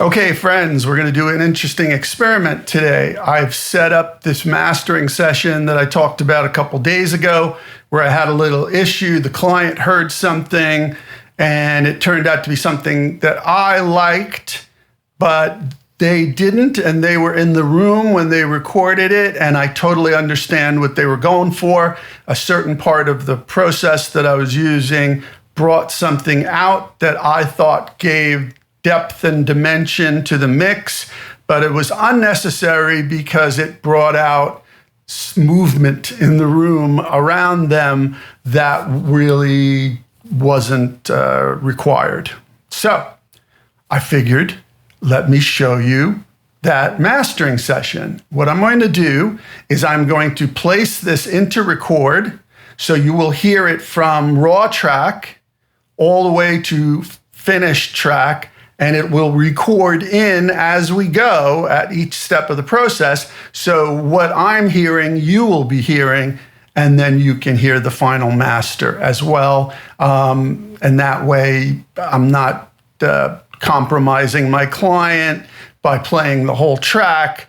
Okay, friends, we're going to do an interesting experiment today. I've set up this mastering session that I talked about a couple days ago where I had a little issue. The client heard something and it turned out to be something that I liked, but they didn't, and they were in the room when they recorded it, and I totally understand what they were going for. A certain part of the process that I was using brought something out that I thought gave depth and dimension to the mix, but it was unnecessary because it brought out movement in the room around them that really wasn't required. So I figured, let me show you that mastering session. What I'm going to do is I'm going to place this into record, so you will hear it from raw track all the way to finished track, and it will record in as we go at each step of the process. So what I'm hearing, you will be hearing, and then you can hear the final master as well. And that way, I'm not compromising my client by playing the whole track,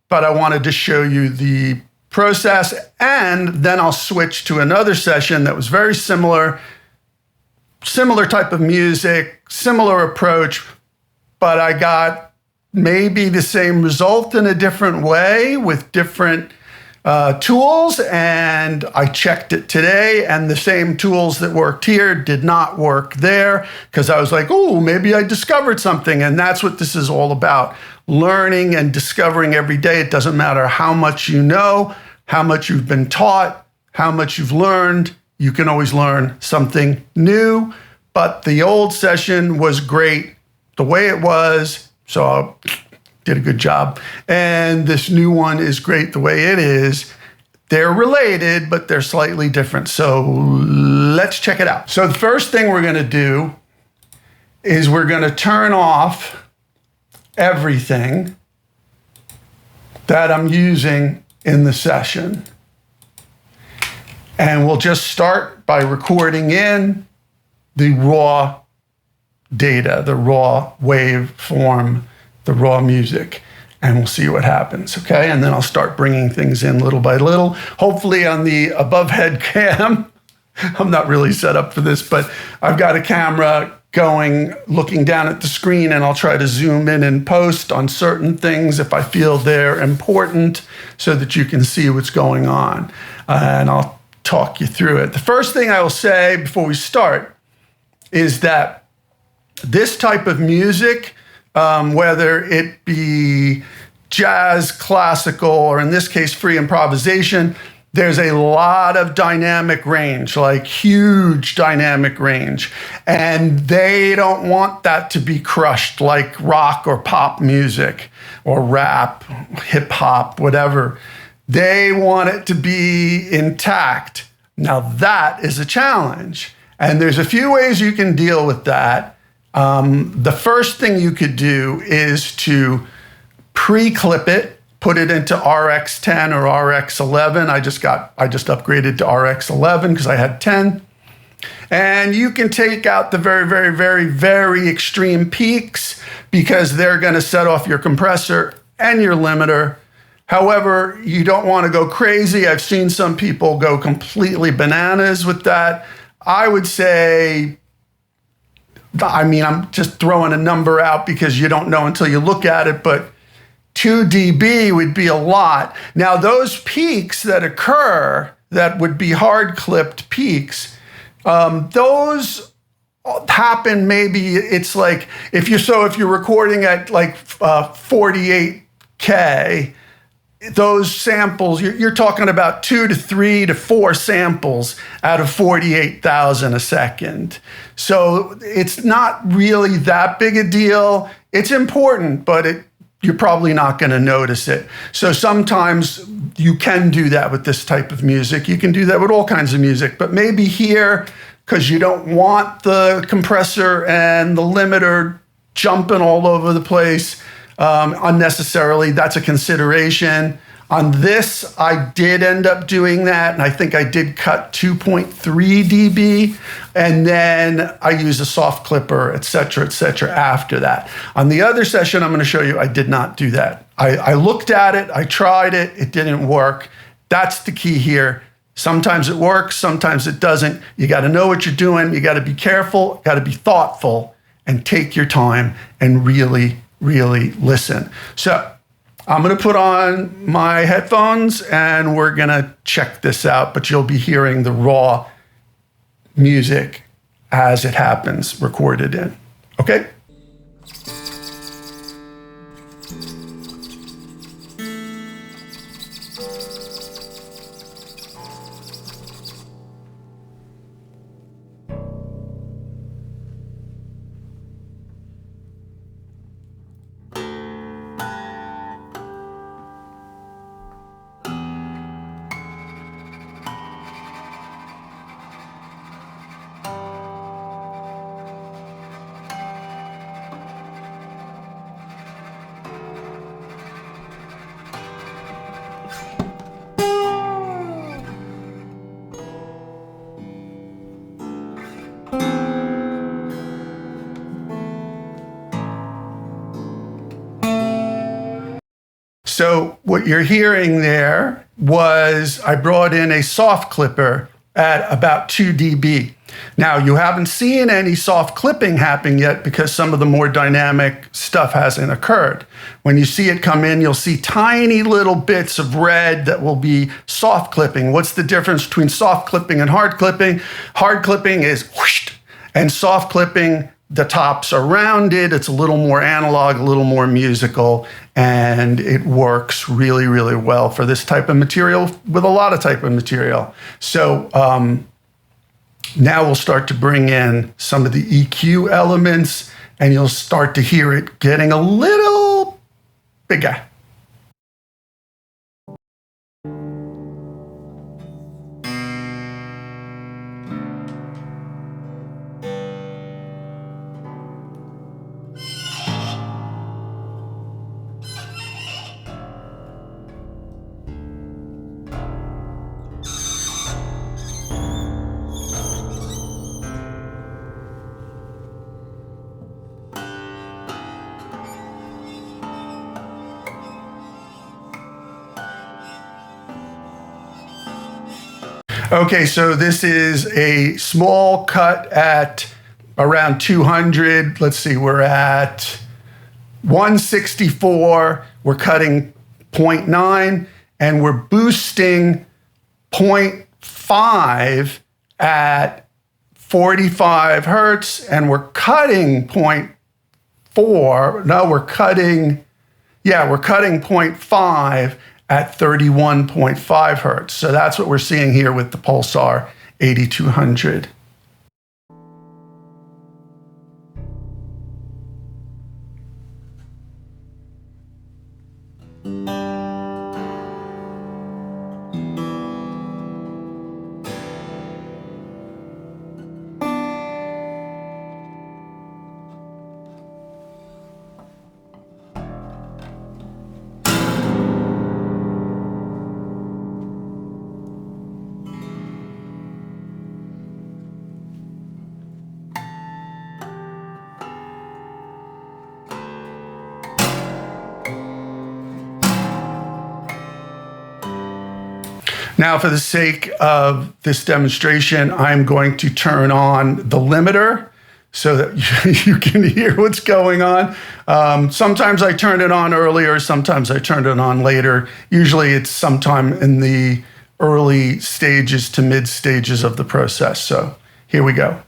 but I wanted to show you the process, and then I'll switch to another session that was very similar type of music, similar approach, but I got maybe the same result in a different way with different tools, and I checked it today, and the same tools that worked here did not work there, because I was like, oh, maybe I discovered something, and that's what this is all about. Learning and discovering every day. It doesn't matter how much you know, how much you've been taught, how much you've learned. You can always learn something new, but the old session was great the way it was, so I did a good job. And this new one is great the way it is. They're related, but they're slightly different. So let's check it out. So the first thing we're going to do is we're going to turn off everything that I'm using in the session. And we'll just start by recording in the raw data, the raw waveform, the raw music, and we'll see what happens, okay? And then I'll start bringing things in little by little, hopefully on the above head cam. I'm not really set up for this, but I've got a camera going, looking down at the screen, and I'll try to zoom in and post on certain things if I feel they're important so that you can see what's going on. And I'll talk you through it. The first thing I will say before we start is that this type of music, whether it be jazz, classical, or in this case, free improvisation, there's a lot of dynamic range, like huge dynamic range. And they don't want that to be crushed like rock or pop music or rap, hip hop, whatever. They want it to be intact. Now that is a challenge. And there's a few ways you can deal with that. The first thing you could do is to pre-clip it, put it into RX10 or RX11. I just upgraded to RX11 because I had 10. And you can take out the very, very, very, very extreme peaks because they're going to set off your compressor and your limiter. However, you don't want to go crazy. I've seen some people go completely bananas with that. I would say, I'm just throwing a number out because you don't know until you look at it, but 2 dB would be a lot. Now, those peaks that occur that would be hard-clipped peaks, those happen maybe, it's like, if you're recording at like 48K, those samples, you're talking about 2 to 3 to 4 samples out of 48,000 a second. So it's not really that big a deal. It's important, but you're probably not going to notice it. So sometimes you can do that with this type of music. You can do that with all kinds of music, but maybe here, because you don't want the compressor and the limiter jumping all over the place, unnecessarily, that's a consideration. On this, I did end up doing that, and I think I did cut 2.3 dB, and then I used a soft clipper, et cetera, after that. On the other session I'm going to show you, I did not do that. I looked at it, I tried it, it didn't work. That's the key here. Sometimes it works, sometimes it doesn't. You got to know what you're doing, you got to be careful, got to be thoughtful, and take your time and really, really listen. So I'm going to put on my headphones and we're going to check this out, but you'll be hearing the raw music as it happens, recorded in. Okay? So what you're hearing there was I brought in a soft clipper at about 2 dB. Now, you haven't seen any soft clipping happen yet because some of the more dynamic stuff hasn't occurred. When you see it come in, you'll see tiny little bits of red that will be soft clipping. What's the difference between soft clipping and hard clipping? Hard clipping is whoosh, and soft clipping, the tops are rounded. It's a little more analog, a little more musical, and it works really, really well for this type of material with a lot of type of material. So now we'll start to bring in some of the EQ elements, and you'll start to hear it getting a little bigger. Okay, so this is a small cut at around 200. Let's see, we're at 164. We're cutting 0.9, and we're boosting 0.5 at 45 hertz, and we're cutting 0.4. No, we're cutting 0.5 at 31.5 hertz. So that's what we're seeing here with the Pulsar 8200. Now, for the sake of this demonstration, I'm going to turn on the limiter so that you can hear what's going on. Sometimes I turn it on earlier, sometimes I turn it on later. Usually it's sometime in the early stages to mid stages of the process. So here we go.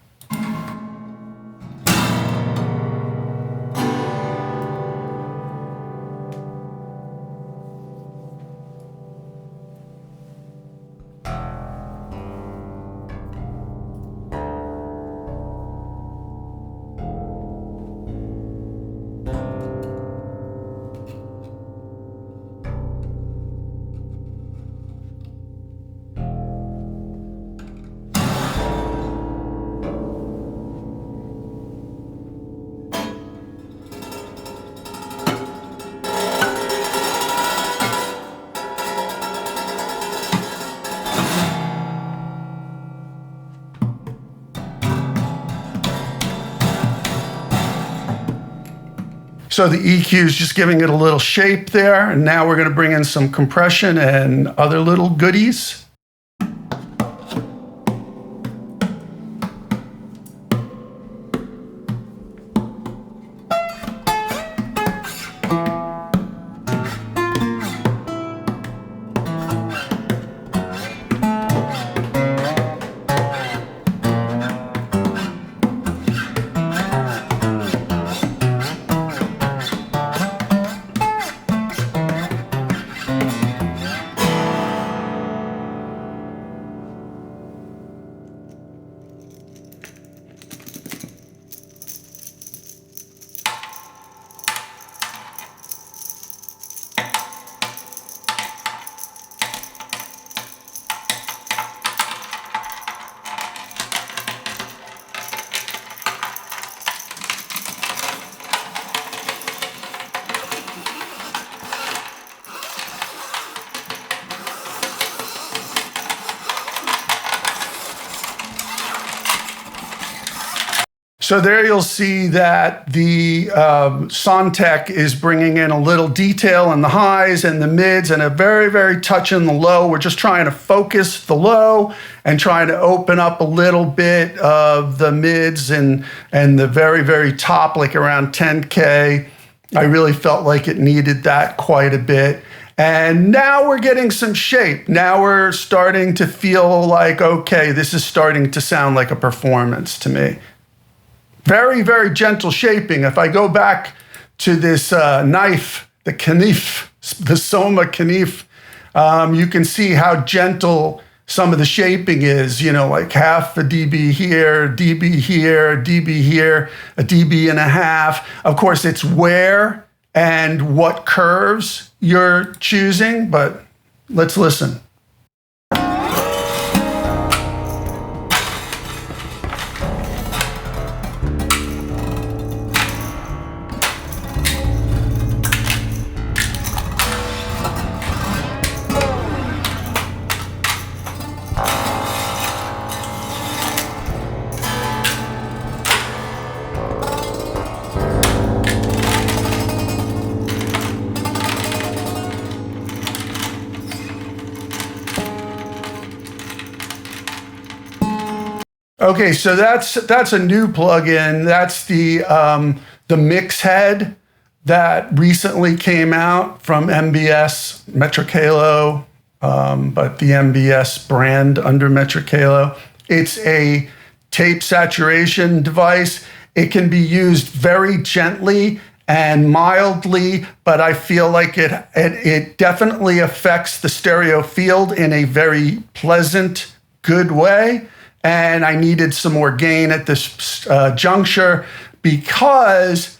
So the EQ is just giving it a little shape there. And now we're going to bring in some compression and other little goodies. So there you'll see that the Soundtech is bringing in a little detail in the highs and the mids and a very, very touch in the low. We're just trying to focus the low and trying to open up a little bit of the mids and the very, very top, like around 10K. I really felt like it needed that quite a bit. And now we're getting some shape. Now we're starting to feel like, okay, this is starting to sound like a performance to me. Very, very gentle shaping. If I go back to this knife, the Kniff, the Soma Kniff, you can see how gentle some of the shaping is, you know, like half a dB here, dB here, dB here, a dB and a half. Of course, it's where and what curves you're choosing, but let's listen. Okay, so that's a new plugin. That's the mix head that recently came out from MBS, Metric Halo, but the MBS brand under Metric Halo. It's a tape saturation device. It can be used very gently and mildly, but I feel like it definitely affects the stereo field in a very pleasant, good way. And I needed some more gain at this juncture because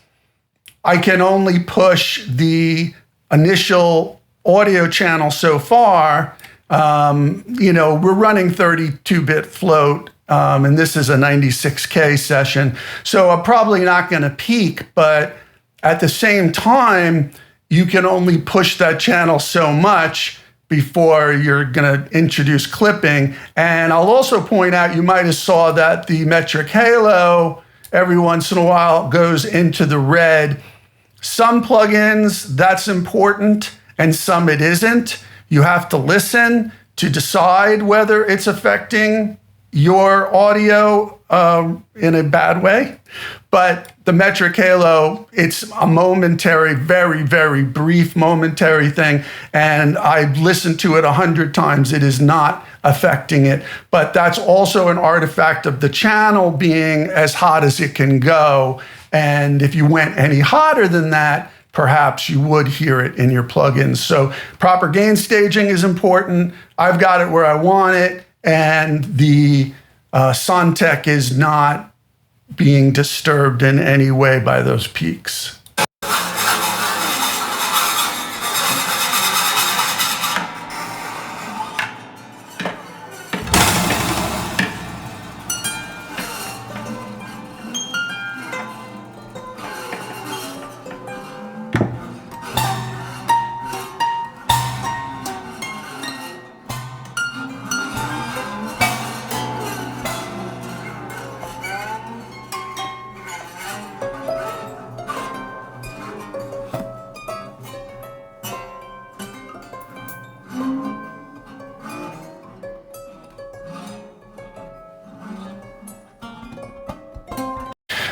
I can only push the initial audio channel so far. You know, we're running 32-bit float, and this is a 96K session. So I'm probably not going to peak, but at the same time, you can only push that channel so much before you're going to introduce clipping. And I'll also point out, you might have saw that the Metric Halo every once in a while goes into the red. Some plugins, that's important, and some it isn't. You have to listen to decide whether it's affecting your audio in a bad way. But the Metric Halo, it's a momentary, very, very brief momentary thing. And I've listened to it 100 times. It is not affecting it. But that's also an artifact of the channel being as hot as it can go. And if you went any hotter than that, perhaps you would hear it in your plugins. So proper gain staging is important. I've got it where I want it. And the Soundtech is not being disturbed in any way by those peaks.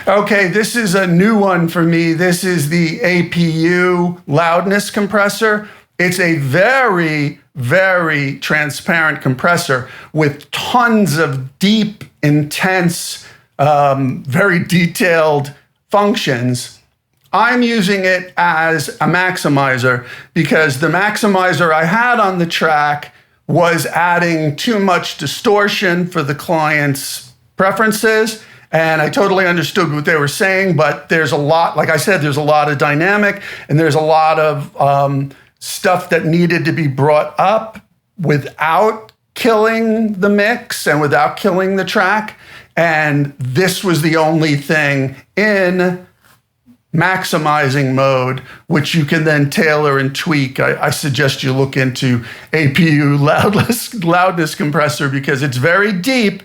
Okay, this is a new one for me. This is the APU loudness compressor. It's a very, very transparent compressor with tons of deep, intense, very detailed functions. I'm using it as a maximizer because the maximizer I had on the track was adding too much distortion for the client's preferences. And I totally understood what they were saying, but there's a lot, like I said, there's a lot of dynamic and there's a lot of stuff that needed to be brought up without killing the mix and without killing the track. And this was the only thing in maximizing mode, which you can then tailor and tweak. I suggest you look into APU loudness compressor because it's very deep,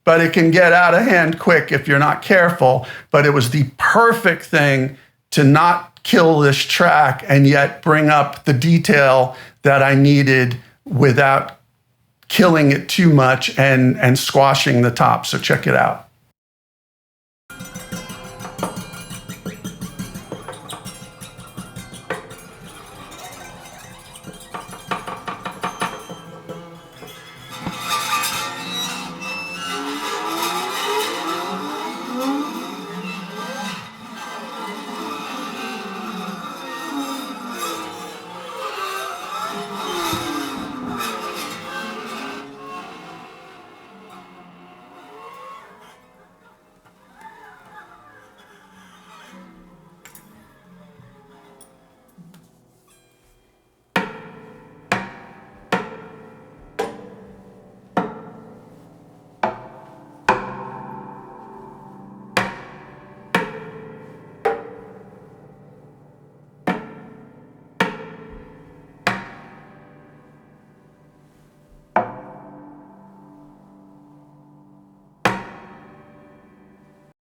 but it can get out of hand quick if you're not careful. But it was the perfect thing to not kill this track and yet bring up the detail that I needed without killing it too much and squashing the top. So check it out.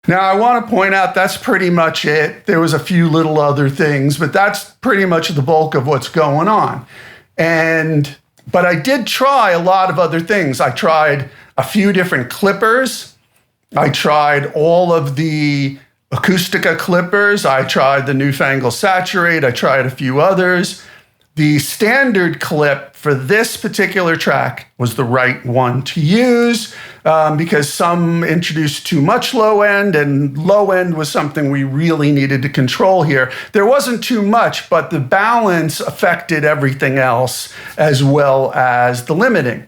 Now, I want to point out that's pretty much it. There was a few little other things, but that's pretty much the bulk of what's going on. But I did try a lot of other things. I tried a few different clippers. I tried all of the Acoustica clippers. I tried the Newfangled Saturate. I tried a few others. The standard clip for this particular track was the right one to use because some introduced too much low end, and low end was something we really needed to control here. There wasn't too much, but the balance affected everything else as well as the limiting.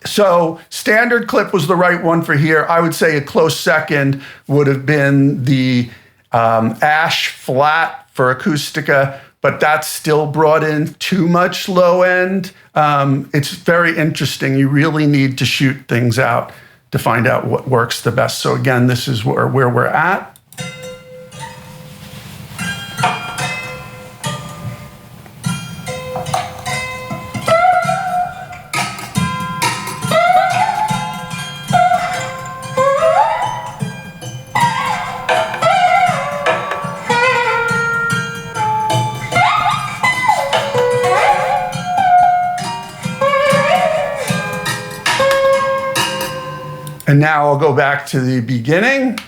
So standard clip was the right one for here. I would say a close second would have been the Ash flat for Acoustica, but that's still brought in too much low end. It's very interesting. You really need to shoot things out to find out what works the best. So again, this is where we're at. And now I'll go back to the beginning.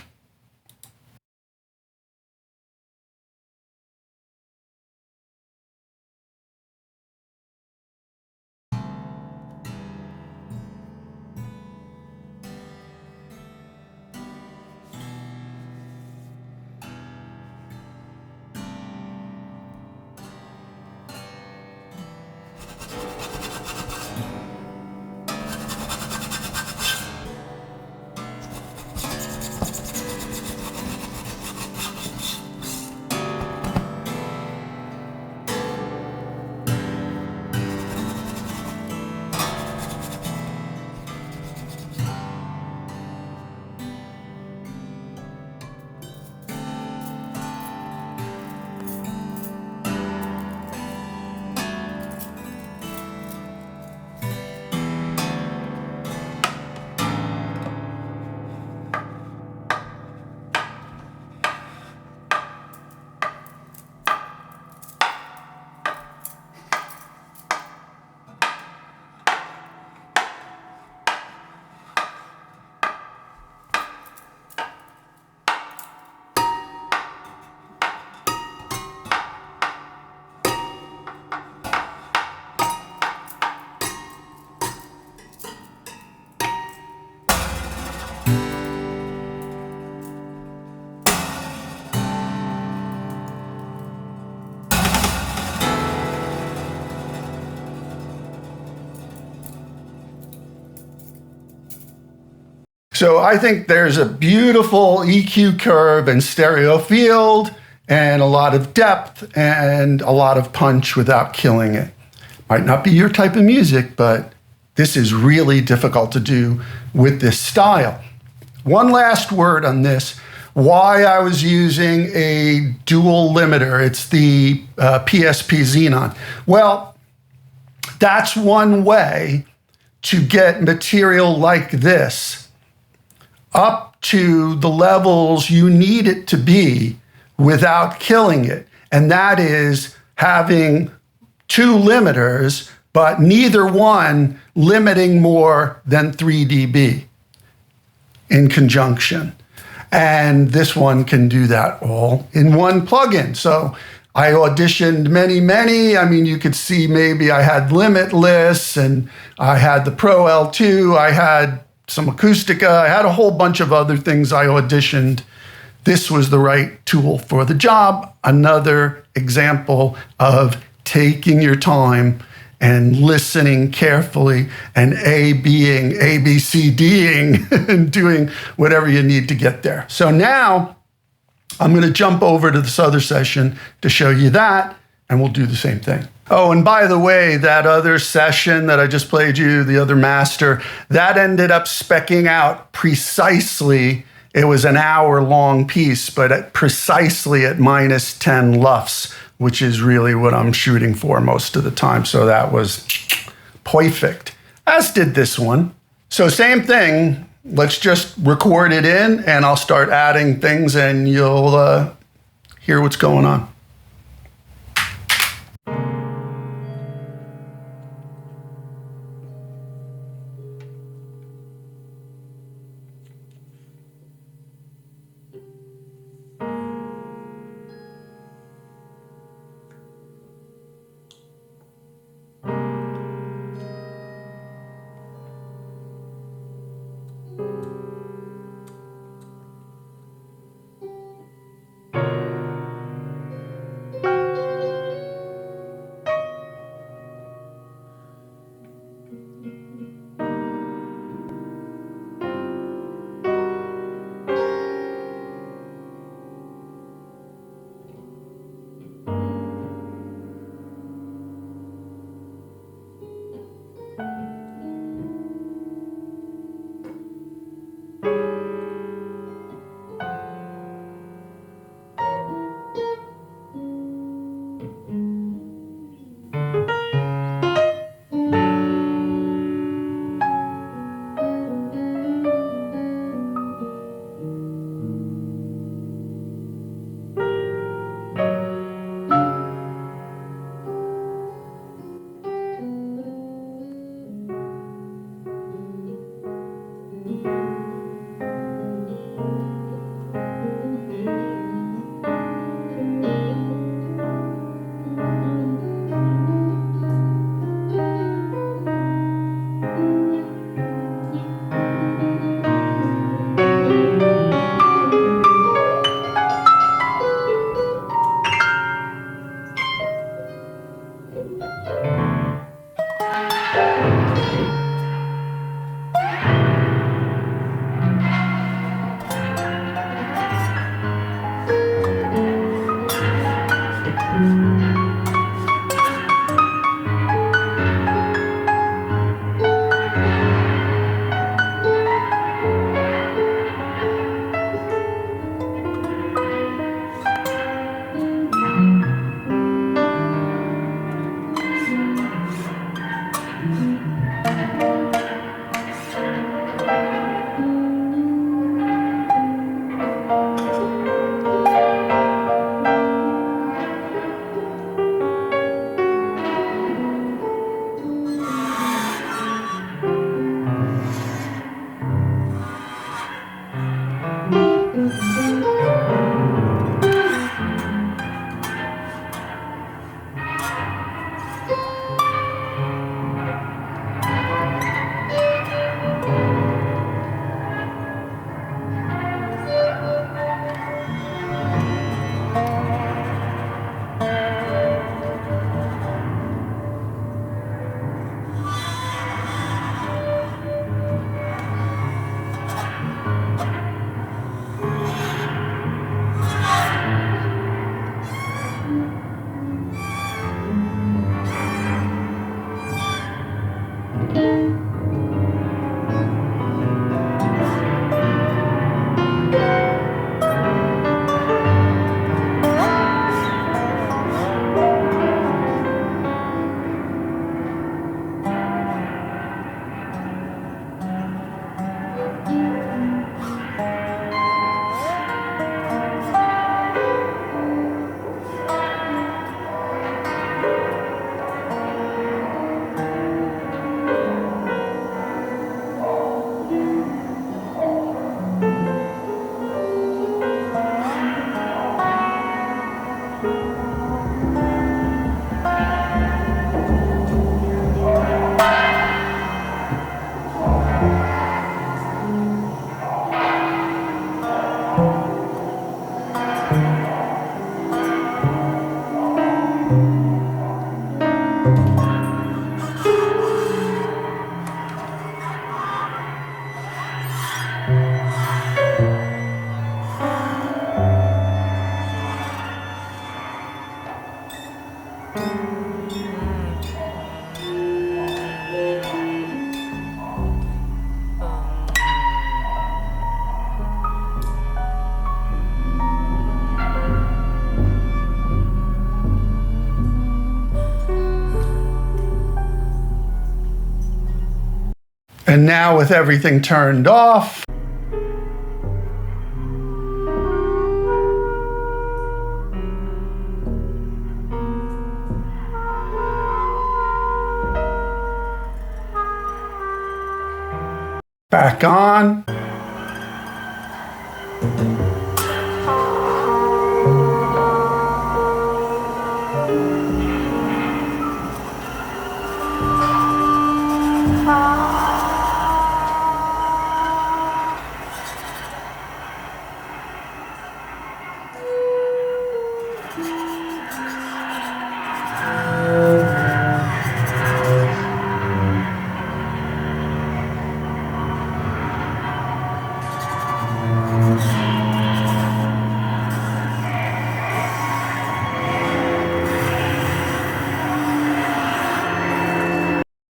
So I think there's a beautiful EQ curve and stereo field and a lot of depth and a lot of punch without killing it. Might not be your type of music, but this is really difficult to do with this style. One last word on this, why I was using a dual limiter. It's the PSP Xenon. Well, that's one way to get material like this up to the levels you need it to be without killing it. And that is having two limiters, but neither one limiting more than 3 dB in conjunction. And this one can do that all in one plugin. So I auditioned many. I mean, you could see maybe I had Limitless and I had the Pro L2, I had some Acoustica, I had a whole bunch of other things I auditioned. This was the right tool for the job. Another example of taking your time and listening carefully and ABCDing and doing whatever you need to get there. So now I'm going to jump over to this other session to show you that, and we'll do the same thing. Oh, and by the way, that other session that I just played you, the other master, that ended up speccing out precisely. It was an hour-long piece, but precisely at minus 10 LUFS, which is really what I'm shooting for most of the time. So that was perfect, as did this one. So same thing. Let's just record it in, and I'll start adding things, and you'll hear what's going on. And now with everything turned off, back on.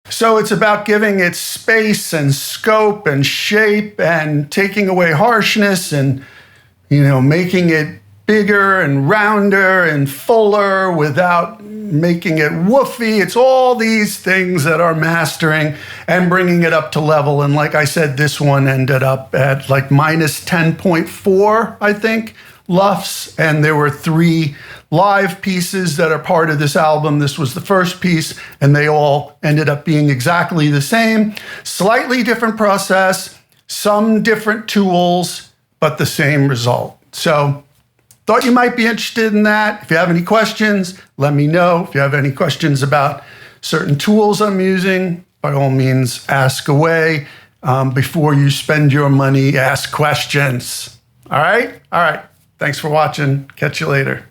So it's about giving it space and scope and shape and taking away harshness and, making it bigger and rounder and fuller without making it woofy. It's all these things that are mastering and bringing it up to level. And like I said, this one ended up at like minus 10.4, I think, LUFS. And there were 3 live pieces that are part of this album. This was the first piece, and they all ended up being exactly the same. Slightly different process, some different tools, but the same result. So thought you might be interested in that. If you have any questions, let me know. If you have any questions about certain tools I'm using, by all means, ask away. Before you spend your money, ask questions. All right? All right. Thanks for watching. Catch you later.